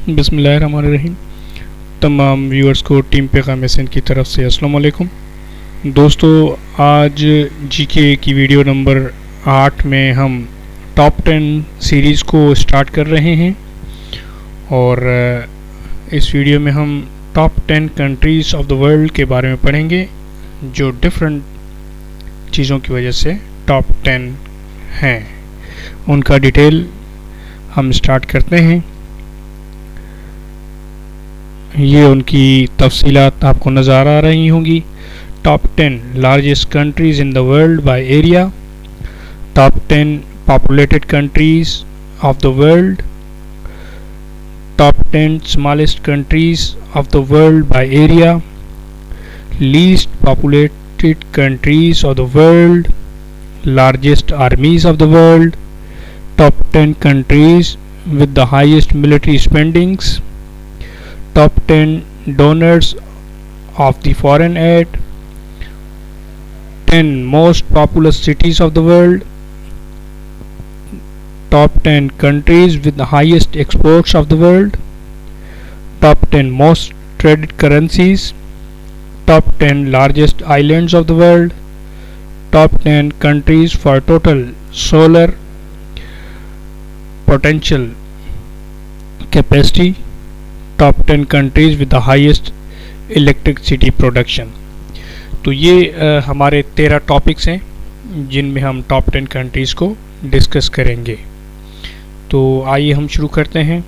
बिस्मिल्लाहिर्रहमानिर्रहीम। तमाम व्यूअर्स को टीम पैगाम एसएन की तरफ से अस्सलाम वालेकुम। दोस्तों, आज जीके की वीडियो नंबर 8 में हम टॉप 10 सीरीज़ को स्टार्ट कर रहे हैं और इस वीडियो में हम top 10 countries of the world के बारे में पढ़ेंगे जो डिफरेंट चीज़ों की वजह से टॉप 10 हैं। उनका डिटेल हम स्टार्ट करते हैं। ये उनकी तफसीलात आपको नज़र आ रही होंगी। Top 10 largest countries in the world by area, top 10 populated countries of the world, top 10 smallest countries of the world by area, least populated countries of the world, largest armies of the world, top 10 countries with the highest military spendings, top 10 donors of the foreign aid, 10 most populous cities of the world, top 10 countries with the highest exports of the world, top 10 most traded currencies, top 10 largest islands of the world, top 10 countries for total solar potential capacity, top 10 countries with the highest electricity production. तो ये हमारे 13 topics हैं जिनमें हम top 10 countries को discuss करेंगे। तो आइए हम शुरू करते हैं।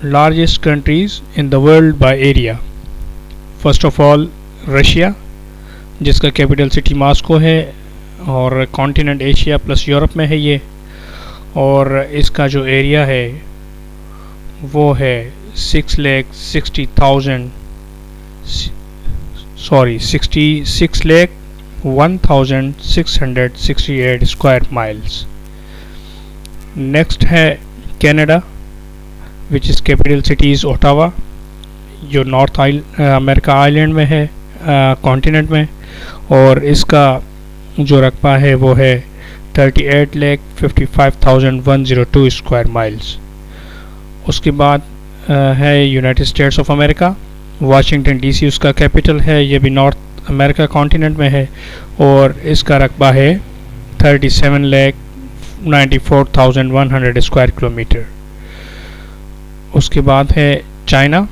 Largest countries in the world by area. First of all Russia, जिसका कैपिटल सिटी मॉस्को है और कॉन्टिनेंट एशिया प्लस यूरोप में है ये, और इसका जो एरिया है वो है 66,1,668 स्क्वायर माइल्स। नेक्स्ट है Canada, which is capital city is Ottawa, जो नॉर्थ अमेरिका आइलैंड में है, कॉन्टिनेंट में, और इसका जो रकबा है वो है 38,55,102 स्क्वायर माइल्स। उसके बाद है United States of America, Washington DC उसका कैपिटल है, ये भी नॉर्थ अमेरिका कॉन्टिनेंट में है और इसका रकबा है 37,94,100 स्क्वायर किलोमीटर। उसके बाद है चाइना,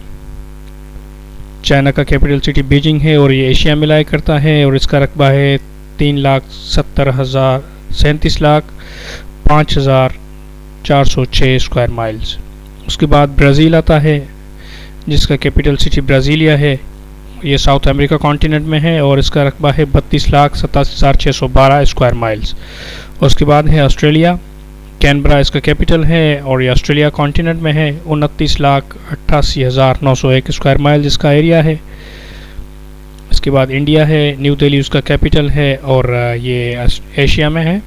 चाइना का कैपिटल सिटी बीजिंग है और ये एशिया में लाया करता है और इसका रकबा है 3,70,37,5,406 स्क्वायर माइल्स। उसके बाद ब्राज़ील आता है, जिसका कैपिटल सिटी ब्राज़ीलिया है, ये साउथ अमेरिका कॉन्टिनेंट में है और इसका रकबा है 32,87,612 स्क्वायर माइल्स। उसके बाद है ऑस्ट्रेलिया, कैनबरा इसका कैपिटल है और ये ऑस्ट्रेलिया कॉन्टिनेंट में है, 29,88,901 स्क्वायर माइल जिसका एरिया है। इसके बाद इंडिया है, न्यू दिल्ली उसका कैपिटल है और ये एशिया में है,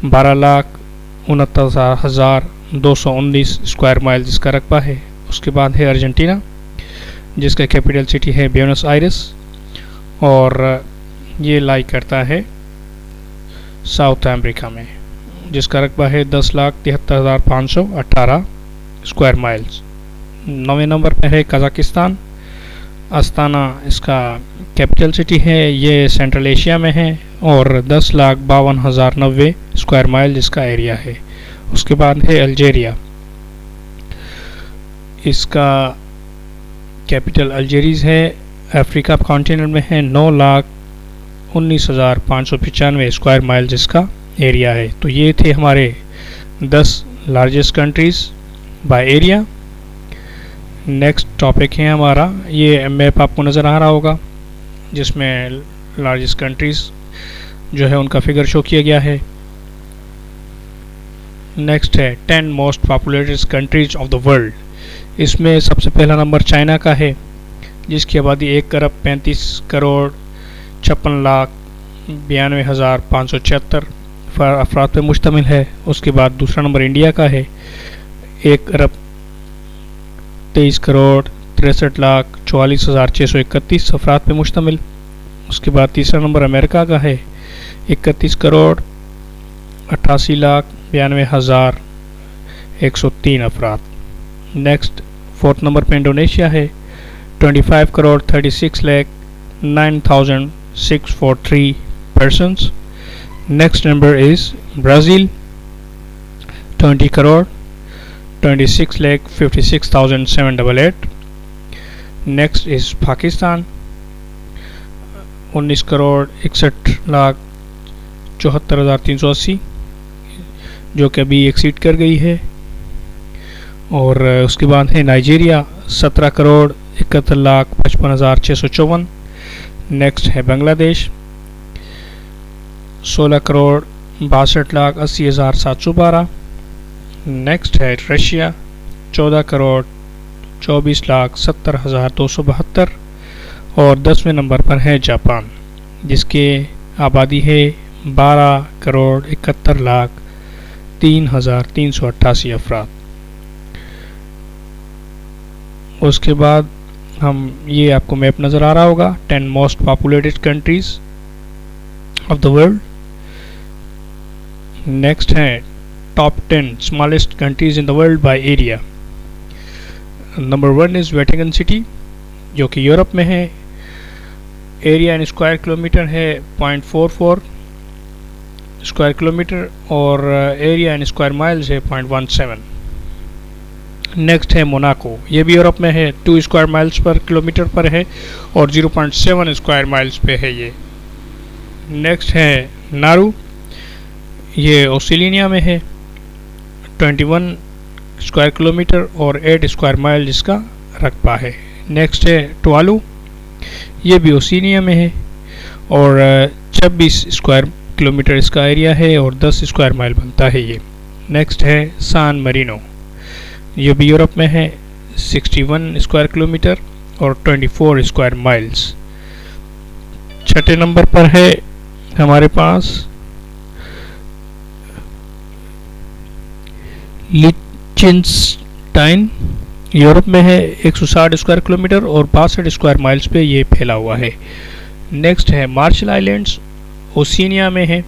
12,69,219 स्क्वायर माइल जिसका रकबा है। उसके बाद है अर्जेंटीना, जिसका कैपिटल सिटी है ब्यूनस आयर्स और ये लाई करता है साउथ अमेरिका में, जिसका रकबा है 10,73,518 स्क्वायर माइल्स। 9वें नंबर पर है कज़ाकिस्तान, अस्ताना इसका कैपिटल सिटी है, ये सेंट्रल एशिया में है और 10,52,090 स्क्वायर माइल जिसका एरिया है। उसके बाद है अल्जीरिया, इसका कैपिटल अल्जीरिया है, अफ्रीका कॉन्टिनेंट में है, 9,19,595 स्क्वायर माइल जिसका एरिया है। तो ये थे हमारे 10 largest countries by area. Next topic है हमारा, ये मैप आपको नज़र आ रहा होगा जिसमें लार्जेस्ट कंट्रीज़ जो है उनका फिगर शो किया गया है। नेक्स्ट है 10 most populated countries of the world. इसमें सबसे पहला नंबर चाइना का है, जिसकी आबादी 1,35,56,92,576 अफराद पर मुश्तमिल है। उसके बाद दूसरा नंबर इंडिया का है, 1,23,63,44,631 अफराद पर मुश्तमिल। उसके बाद तीसरा नंबर अमेरिका का है, 31,88,00,000 92,103 अफराद। नेक्स्ट 4th नंबर पे इंडोनेशिया है 25,36,09,643 persons. Next number is Brazil 20 crore 26,56,788. Next is Pakistan 19 crore 61,74,380 जो कि अभी एक्सीड कर गई है। और उसके बाद है नाइजीरिया 17 करोड़ 71,55,654। नेक्स्ट है बांग्लादेश 16 करोड़ 62,80,712। नेक्स्ट है रशिया 14 करोड़ 24,70,272। और 10वें नंबर पर है जापान जिसके आबादी है 12 करोड़ 71,03,388 अफराद। उसके बाद हम ये आपको मैप नज़र आ रहा होगा 10 most populated countries of the world. Next है top 10 smallest countries in the world by area. Number 1 is Vatican City जो कि यूरोप में है। एरिया इन स्क्वायर किलोमीटर है 0.44 स्क्वायर किलोमीटर और एरिया इन स्क्वायर माइल्स है 0.17। नेक्स्ट है Monaco, ये भी यूरोप में है, 2 स्क्वायर माइल्स पर किलोमीटर पर है और 0.7 स्क्वायर माइल्स पे है ये। नेक्स्ट है नारू, ये ओसिलिनिया में है, 21 स्क्वायर किलोमीटर और 8 स्क्वायर माइल इसका रकबा है। नेक्स्ट है टुवालू, ये भी ओसिनिया में है और 26 स्क्वायर किलोमीटर इसका एरिया है और 10 स्क्वायर माइल बनता है ये। नेक्स्ट है सान मरीनो, ये भी यूरोप में है, 61 स्क्वायर किलोमीटर और 24 स्क्वायर माइल्स। छठे नंबर पर है हमारे पास लिechtenstein, यूरोप में है, 160 स्क्वायर किलोमीटर और 62 स्क्वायर माइल्स पे ये फैला हुआ है। नेक्स्ट है मार्शल आइलैंड्स, ओसिनिया में है,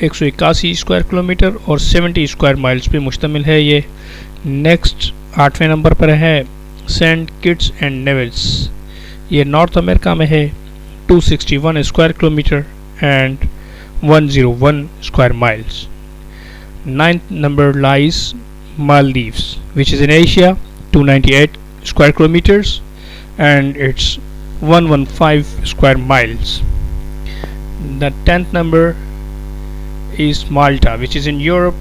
181 स्क्वायर किलोमीटर और 70 स्क्वायर माइल्स पे मुश्तमिल है ये। नेक्स्ट 8वें नंबर पर है सेंट किट्स एंड नेविल्स, ये नॉर्थ अमेरिका में है, 261 square kilometre and 101 square miles. 9th number lies Maldives, which is in Asia, 298 square kilometers and it's 115 square miles. The 10th number is Malta, which is in Europe,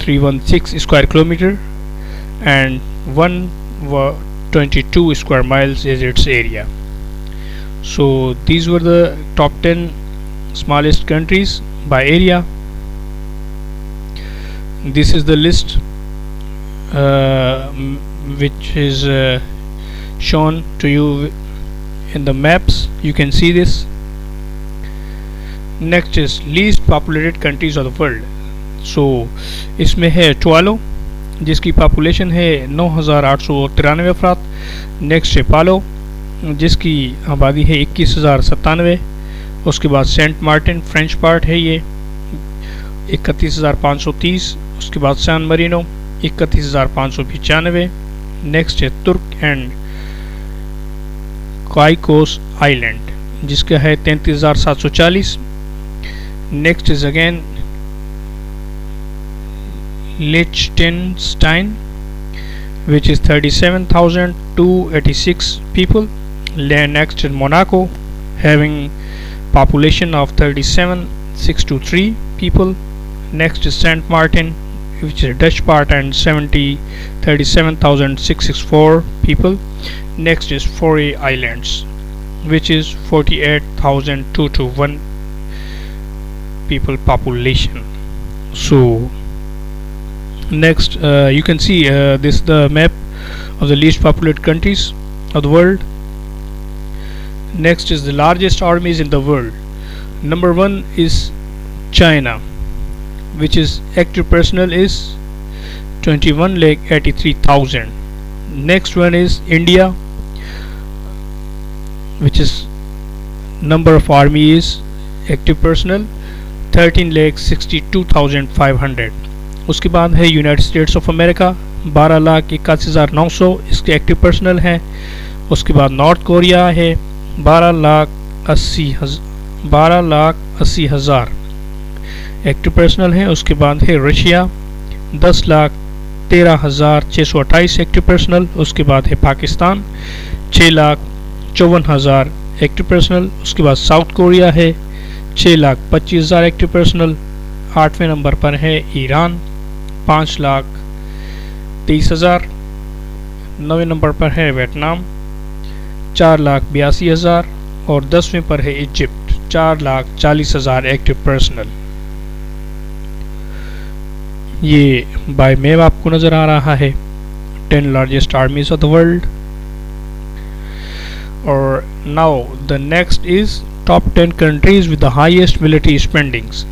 316 square kilometer and 122 square miles is its area. So these were the top 10 smallest countries by area. This is the list which is shown to you in the maps. You can see this. Next is least populated countries of the world. So इसमें है टुवालू जिसकी population है 9,893 अफराद। Next है पालो जिसकी आबादी है 21,097। उसके बाद सेंट मार्टिन फ्रेंच पार्ट है ये 31,530। उसके बाद सैन मरीनो 31,595। नेक्स्ट है तुर्क एंड काइकोस आइलैंड जिसका है 33,740। नेक्स्ट इज अगेन लिechtenstein which is 37,286 people. Next is Monaco having population of 37,623 people. Next is Saint Martin which is a Dutch part and 37,664 people. Next is Faroe Islands which is 48,221 people population. So next you can see this is the map of the least populated countries of the world. Next is the largest armies in the world. Number 1 is China which is active personnel is 21,83,000. Next one is India which is number of army is active personnel 13,62,500। उसके बाद है United States of America 12,81,900 इसके active personal हैं। उसके बाद north Korea है 12,80,000 active personal हैं। उसके बाद है रशिया 10,13,628 एक्टिव पर्सनल। उसके बाद है पाकिस्तान 6,54,000 एक्टिव पर्सनल। उसके बाद साउथ कोरिया है 6,25,000 एक्टिव पर्सनल। 8वें नंबर पर है ईरान 5,23,000। 9वें नंबर पर है वियतनाम 4,82,000 और 10वें पर है इजिप्ट 4,40,000 एक्टिव पर्सनल। ये बाय मैप आपको नजर आ रहा है 10 largest armies of the world. और now the next is top 10 countries with the highest military spendings.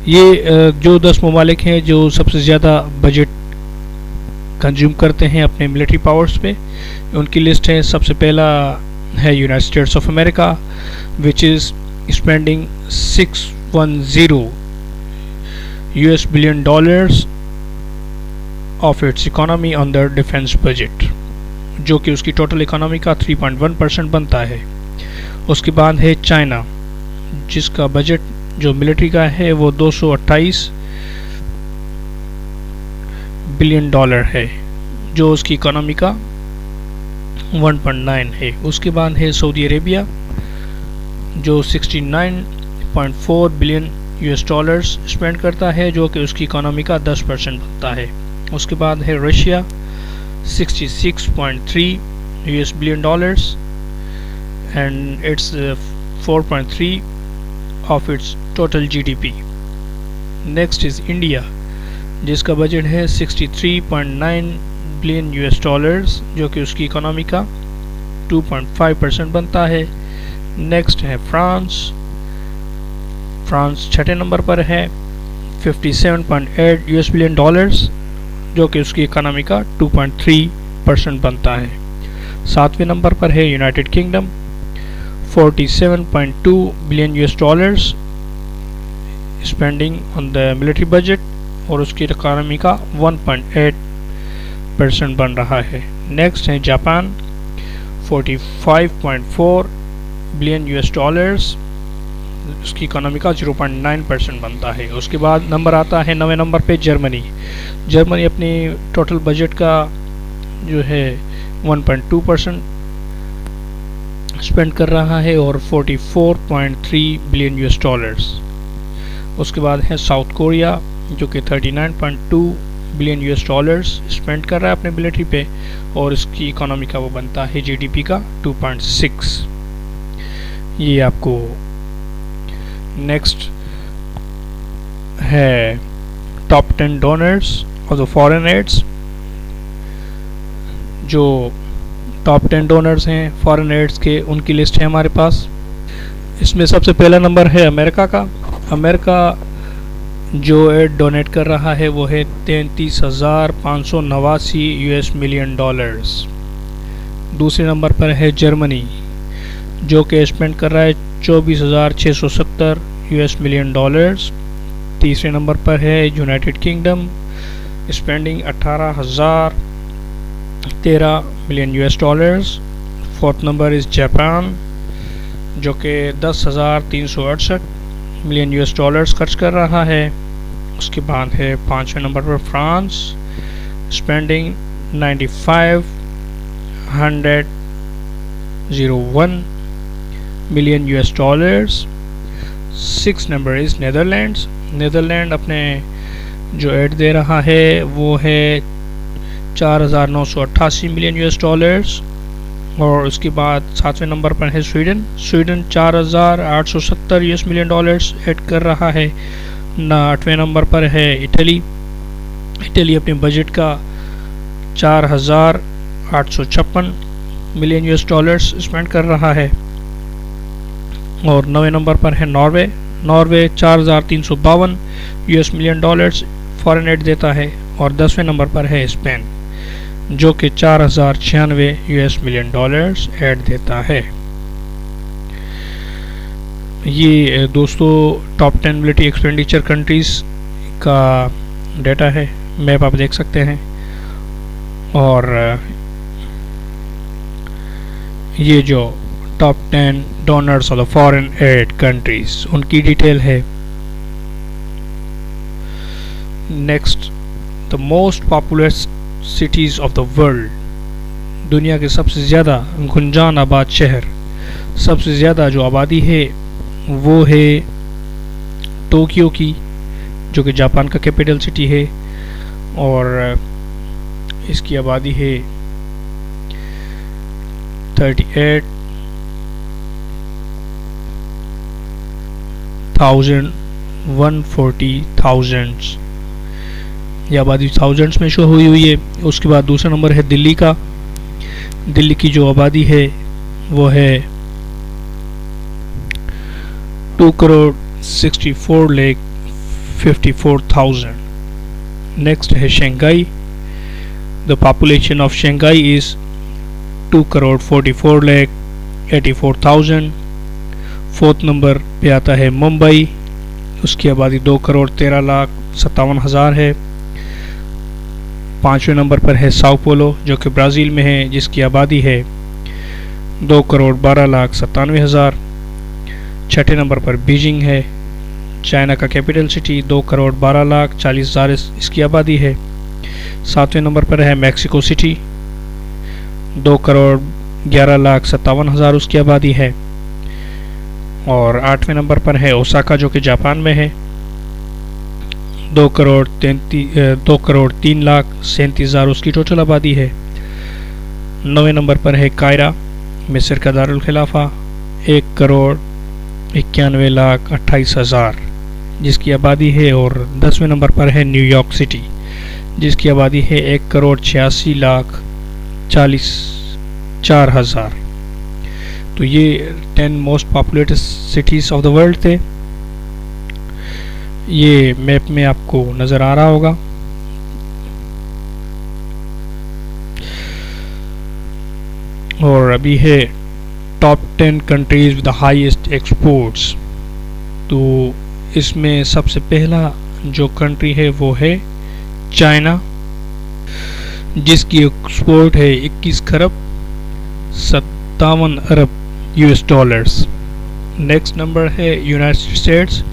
ये जो 10 ममालिक हैं जो सबसे ज़्यादा बजट कंज्यूम करते हैं अपने मिलिट्री पावर्स पे, उनकी लिस्ट है। सबसे पहला है United States of America which is spending 610 US billion dollars of its economy on the defence budget, जो कि उसकी टोटल इकोनॉमी का 3.1% बनता है। उसके बाद है चाइना जिसका बजट जो मिलिट्री का है वो 228 बिलियन डॉलर है, जो उसकी इकोनॉमी का 1.9 है। उसके बाद है सऊदी अरेबिया जो 69.4 बिलियन US डॉलर्स स्पेंड करता है, जो कि उसकी इकोनॉमी का 10% बनता है। उसके बाद है Russia 66.3 US billion dollars and it's 4.3 of its total GDP। Next is India जिसका बजट है 63.9 बिलियन US डॉलर्स, जो कि उसकी इकोनॉमी का 2.5% बनता है। नेक्स्ट है फ्रांस 6ठे नंबर पर है 57.8 US बिलियन डॉलर्स, जो कि उसकी इकोनॉमी का 2.3% बनता है। 7वें नंबर पर है United kingdom 47.2 billion US dollars spending on the military budget, और उसकी इकोनॉमी का 1.8% बन रहा है। नेक्स्ट है जापान 45.4 बिलियन US डॉलर्स, उसकी इकोनॉमी का 0.9% बनता है। उसके बाद नंबर आता है 9वें नंबर पे जर्मनी अपनी टोटल बजट का जो है 1.2% स्पेंड कर रहा है और 44.3 बिलियन US डॉलर्स। उसके बाद है साउथ कोरिया जो कि 39.2 बिलियन US डॉलर्स स्पेंड कर रहा है अपने मिलिट्री पे, और इसकी इकोनॉमी का वो बनता है GDP का 2.6। ये आपको नेक्स्ट है टॉप 10 डोनर्स और द फॉरेन एड्स। जो टॉप 10 डोनर्स हैं फॉरेन एड्स के, उनकी लिस्ट है हमारे पास। इसमें सबसे पहला नंबर है अमेरिका का। अमेरिका जो एड डोनेट कर रहा है वो है 33,589 US मिलियन डॉलर्स। दूसरे नंबर पर है जर्मनी जो कि स्पेंड कर रहा है 24,670 US मिलियन डॉलर्स। तीसरे नंबर पर है United kingdom spending 18,013 million US dollars. Fourth number is Japan जो कि 10,368 मिलियन US डॉलर्स खर्च कर रहा है। उसके बाद है 5वें नंबर पर France spending 9,501 million US dollars. 6th number is Netherland अपने जो एड दे रहा है वो है 4,988 मिलियन US डॉलर्स। और उसके बाद 7वें नंबर पर है Sweden 4,870 US million dollars add कर रहा है। 8वें नंबर पर है इटली अपने बजट का 4,856 मिलियन US डॉलर्स स्पेंड कर रहा है। और 9वें नंबर पर है Norway 4,352 US million dollars foreign add देता है। और 10वें नंबर पर है स्पेन जो कि 4,096 US मिलियन डॉलर्स ऐड देता है। ये दोस्तों टॉप 10 मिलिट्री एक्सपेंडिचर कंट्रीज़ का डाटा है, मैप आप देख सकते हैं। और ये जो top 10 donors of the foreign add countries उनकी डिटेल है। Next, the most populous cities of the world, दुनिया के सबसे ज़्यादा गुंजान आबाद शहर, सबसे ज़्यादा जो आबादी है वो है टोक्यो की, जो कि जापान का कैपिटल सिटी है, और इसकी आबादी है 38,140,000, ये आबादी थाउजेंड्स में शो हुई है। उसके बाद दूसरा नंबर है दिल्ली का। दिल्ली की जो आबादी है वो है 2,64,54,000। नेक्स्ट है Shanghai. The population of Shanghai is 2,44,84,000। Fourth number पे आता है मुंबई, उसकी आबादी 2,13,57,000 है। पाँचवें नंबर पर है साओ पोलो, जो कि ब्राज़ील में है, जिसकी आबादी है 2,12,97,000। छठे नंबर पर बीजिंग है, चाइना का कैपिटल सिटी, 2,12,40,000 इसकी आबादी है। सातवें नंबर पर है मैक्सिको सिटी, 2,11,57,000 उसकी आबादी है। और आठवें नंबर पर है ओसाका, जो कि जापान में है, 2,03,37,000 उसकी टोटल आबादी है। नौवें नंबर पर है कायरा, मिस्र का दारुल खिलाफा, 1,91,28,000 जिसकी आबादी है। और 10वें नंबर पर है न्यूयॉर्क सिटी, जिसकी आबादी है 1,86,44,000। तो ये 10 most populated cities of the world थे। ये मैप में आपको नज़र आ रहा होगा। और अभी है top 10 countries with the highest exports. तो इसमें सबसे पहला जो कंट्री है वो है चाइना, जिसकी एक्सपोर्ट है 21 खरब 57 अरब यूएस डॉलर्स। नेक्स्ट नंबर है यूनाइटेड स्टेट्स,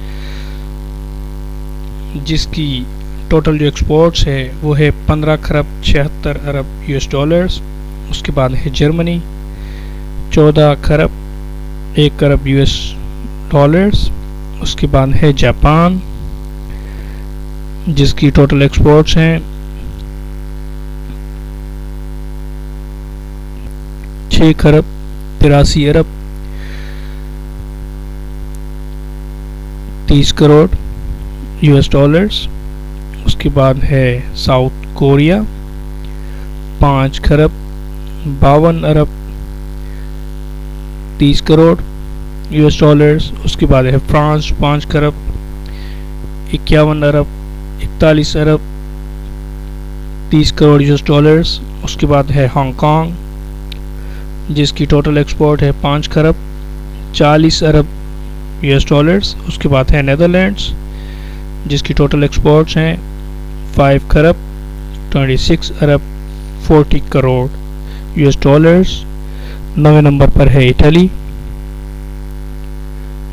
जिसकी टोटल जो एक्सपोर्ट्स है वो है 15 खरब 76 अरब यूएस डॉलर्स। उसके बाद है जर्मनी, 14 खरब 1 अरब यूएस डॉलर्स। उसके बाद है जापान, जिसकी टोटल एक्सपोर्ट्स हैं 6 खरब 83 अरब 30 करोड़ यूएस डॉलर्स। उसके बाद है साउथ कोरिया, 5 खरब 52 अरब 30 करोड़ यूएस डॉलर्स। उसके बाद है फ्रांस, 5 खरब 51 अरब 41 अरब 30 करोड़ यूएस डॉलर्स। उसके बाद है हांगकांग, जिसकी टोटल एक्सपोर्ट है 5 खरब 40 अरब यूएस डॉलर्स। उसके बाद है नेदरलैंड्स, जिसकी टोटल एक्सपोर्ट्स हैं 5 खरब 26 अरब 40 करोड़ यूएस डॉलर्स। 9वें नंबर पर है इटली,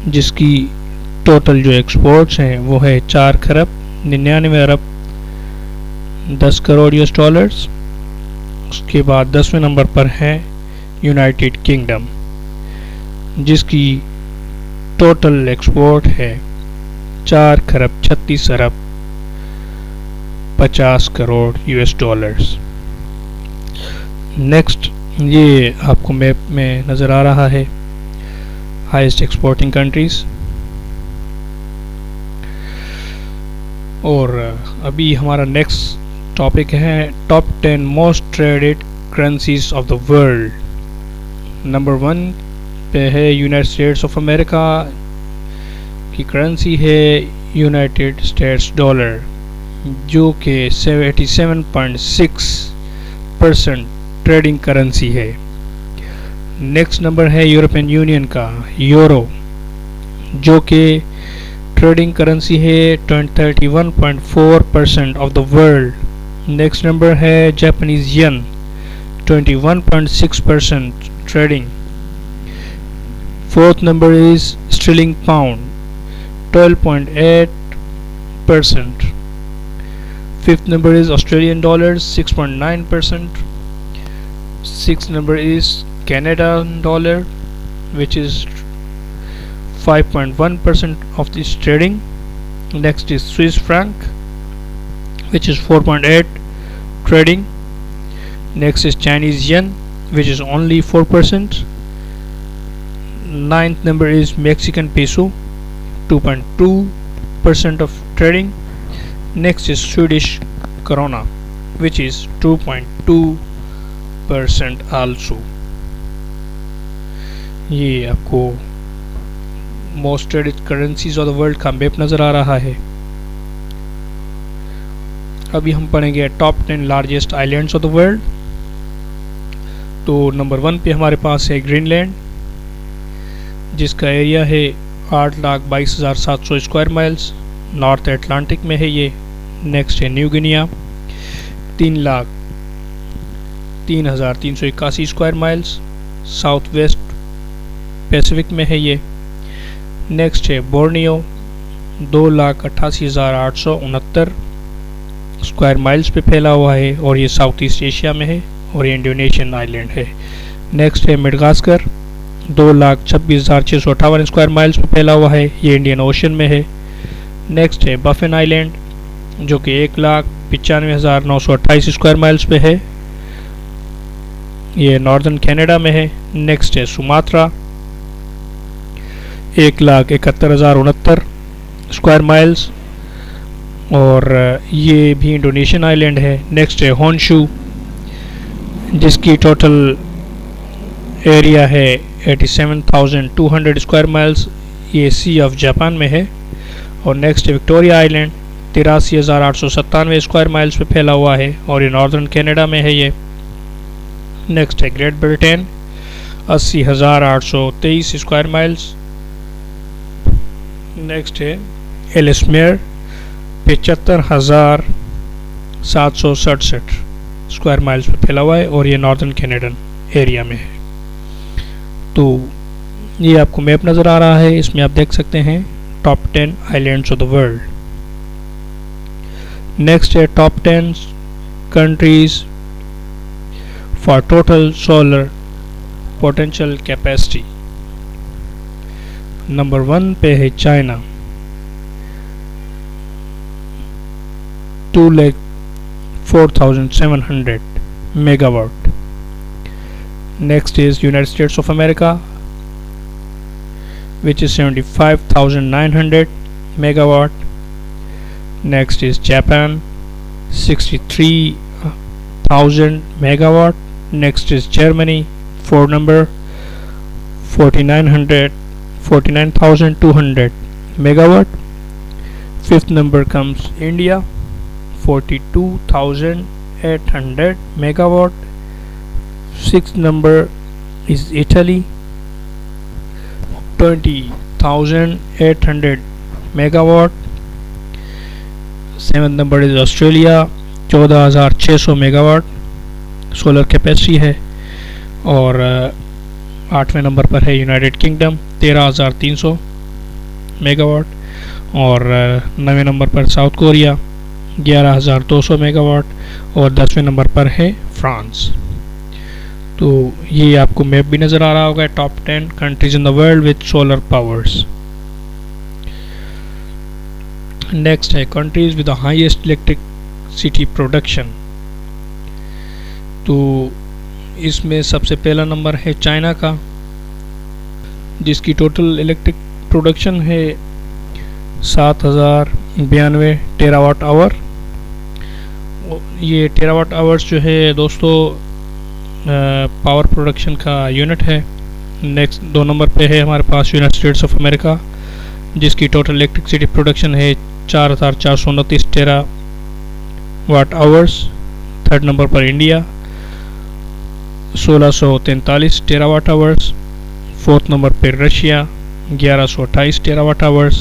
जिसकी टोटल जो एक्सपोर्ट्स हैं वो है 4 खरब 99 अरब 10 करोड़ यूएस डॉलर्स। उसके बाद 10वें नंबर पर है यूनाइटेड किंगडम, जिसकी टोटल एक्सपोर्ट है 4 खरब 36 अरब 50 करोड़ यूएस डॉलर्स। नेक्स्ट, ये आपको मैप में नज़र आ रहा है हाईएस्ट एक्सपोर्टिंग कंट्रीज। और अभी हमारा नेक्स्ट टॉपिक है top 10 most traded currencies of the world. Number 1 पे है यूनाइटेड स्टेट्स ऑफ अमेरिका की करेंसी है यूनाइटेड स्टेट्स डॉलर, जो कि 87.6% ट्रेडिंग करेंसी है। नेक्स्ट नंबर है यूरोपियन यूनियन का यूरो, जो कि ट्रेडिंग करेंसी है 31.4% of the world. Next number है Japanese yen 21.6% trading. Fourth number is sterling pound 12.8%। Fifth number is Australian dollars 6.9%। Sixth number is Canadian dollar, which is 5.1% of this trading. Next is Swiss franc, which is 4.8 trading. Next is Chinese yen, which is only 4%. Ninth number is Mexican peso, 2.2% of trading. Next is Swedish krona, which is 2.2% also. ये आपको most traded currencies of the world का map नज़र आ रहा है। अभी हम पढ़ेंगे top 10 largest islands of the world. तो नंबर 1 पे हमारे पास है ग्रीनलैंड, जिसका एरिया है 8,22,700 स्क्वायर माइल्स, नॉर्थ अटलांटिक में है ये। नेक्स्ट है new Guinea 3,03,381 square miles, south west Pacific में है ये। नेक्स्ट है बोर्नियो 2,88,869 स्क्वायर माइल्स पे फैला हुआ है और ये साउथ ईस्ट एशिया में है और ये इंडोनेशियन आइलैंड है। नेक्स्ट है मेडागास्कर 2,26,658 स्क्वायर माइल्स पे फैला हुआ है, ये इंडियन ओशन में है। नेक्स्ट है बफिन आइलैंड जो कि 1,95,928 स्क्वायर माइल्स पे है, ये नॉर्दर्न कनाडा में है। नेक्स्ट है सुमात्रा 1,71,069 स्क्वायर माइल्स और ये भी इंडोनेशियन आइलैंड है। नेक्स्ट है होन्शु जिसकी टोटल एरिया है 87,200 स्क्वायर माइल्स, ये सी ऑफ जापान में है। और नेक्स्ट है विक्टोरिया आइलैंड 83,897 स्क्वायर माइल्स पे फैला हुआ है और ये नॉर्दर्न कनाडा में है ये। नेक्स्ट है great Britain 80,823 square miles. Next है एलिसमेयर 75,767 स्क्वायर माइल्स पे फैला हुआ है और ये नॉर्दर्न कैनेडियन एरिया में है। तो ये आपको मैप नज़र आ रहा है, इसमें आप देख सकते हैं top 10 islands of the world. Next है top 10 countries for total solar potential capacity. Number 1 पे है China 2,04,700 megawatt. Next is United States of America, which is 75,900 megawatt. Next is Japan 63,000 megawatt. Next is Germany, 4 number 49,200 megawatt. Fifth number comes India 42,800 megawatt. Sixth number is Italy 20,800 megawatt. Seventh number is Australia 14,600 megawatt solar capacity है। और 8वें number पर है United kingdom 13,300 megawatt. और 9वें number पर south Korea 11,200 megawatt. और 10वें number पर है फ्रांस। तो ये आपको मैप भी नज़र आ रहा होगा top 10 countries in the world with solar powers. Next है countries with the highest electricity production. तो इसमें सबसे पहला नंबर है चाइना का, जिसकी टोटल इलेक्ट्रिक प्रोडक्शन है 7,092 टेरावाट आवर। ये टेरावाट आवर्स जो है दोस्तों पावर प्रोडक्शन का यूनिट है। नेक्स्ट 2 नंबर पे है हमारे पास यूनाइटेड स्टेट्स ऑफ अमेरिका, जिसकी टोटल इलेक्ट्रिसिटी प्रोडक्शन है 4,429 टेरावाट आवर्स। 3rd नंबर पर India 1,643 terawatt hours. 4th number पर रशिया 1128 टेरावाट आवर्स।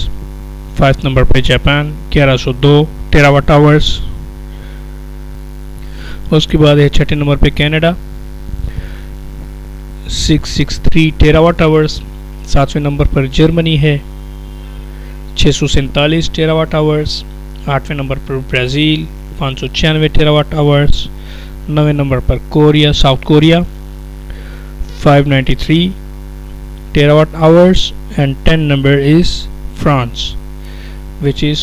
5 नंबर पे जापान 1102 टेरावाट आवर्स। उसके बाद है छठे नंबर पे कनाडा 663 टेरावाट आवर्स। 7वें नंबर पर जर्मनी है 647 टेरावाट आवर्स। 8वें नंबर पर ब्राज़ील 596 टेरावाट आवर्स। 9वें नंबर पर Korea south Korea 593 terawatt hours, and 10 number is France, which is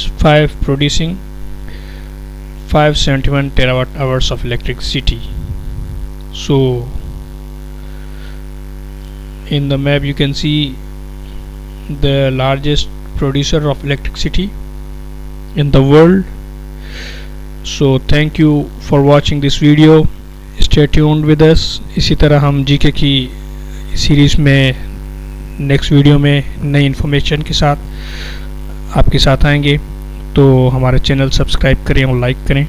producing 571 terawatt hours of electricity. So in the map you can see the largest producer of electricity in the world. So thank you for watching this video. Stay tuned with us. इसी तरह हम GK की series में next video में नई information के साथ आपके साथ आएंगे। तो हमारे चैनल सब्सक्राइब करें और लाइक करें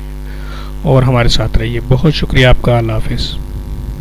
और हमारे साथ रहिए। बहुत शुक्रिया आपका। अल्लाह हाफिज़।